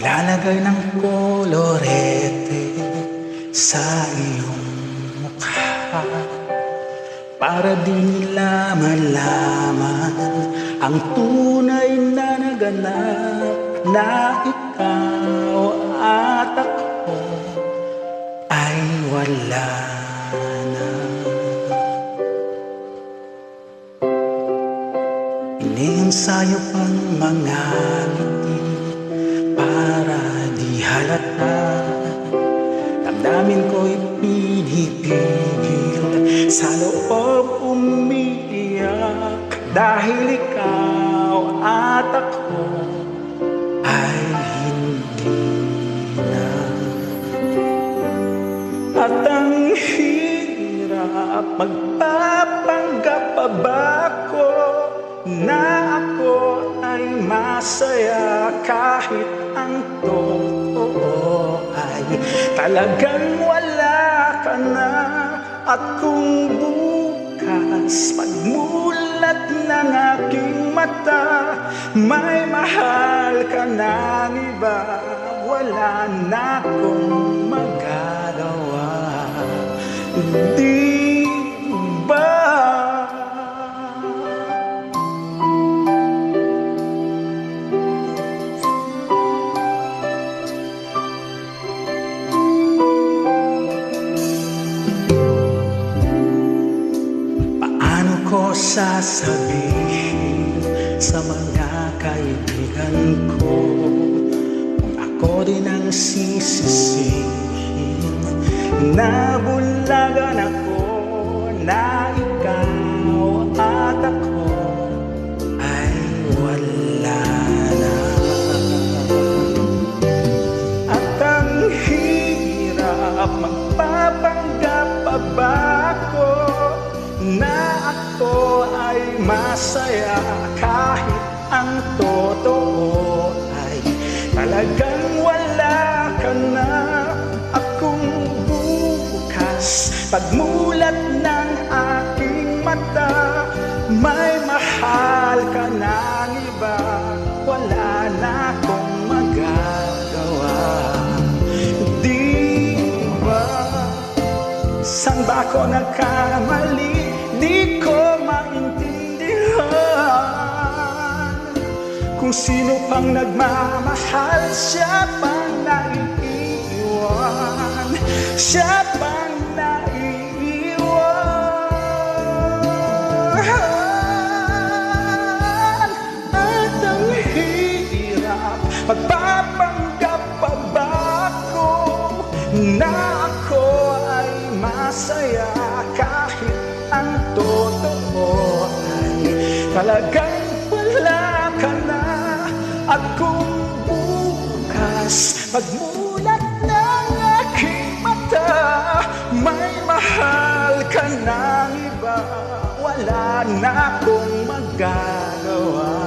Maglalagay ng kolorete sa iyong mukha para di nila malaman ang tunay na naganap na ikaw at ako ay wala na. Iniensayo pang mga ngiti para di halata. Damdamin ko'y pinipigil, sa loob umiiyak dahil ikaw at ako ay hindi na. At ang hirap, magpapanggap pa ba ko na ako ay masaya kahit ang totoo ay talagang wala ka na. At kung bukas pagmulat ng aking mata may mahal ka ng iba, wala na akong magagawa, di ba? Sasabihin sa mga kaibigan ko kung ako din ang sisisihin na bulagan ako, na ikaw at ako ay wala na. At ang hirap, magpapanggap pa ba ako na ako ay masaya kahit ang totoo ay talagang wala ka na. At kung bukas pagmulat ng aking mata may mahal ka ng iba, wala na akong magagawa, di ba? Saan ba ako nagkamali? Di ko maintindihan kung sino pang nagmamahal, siya pang naiiwan, siya pang naiiwan. At ang hirap, magpapanggap pa ba ako na ako ay masaya kahit ang totoo ay talagang wala ka na. At kung bukas pagmulat ng aking mata may mahal ka ng iba, wala na akong magagawa,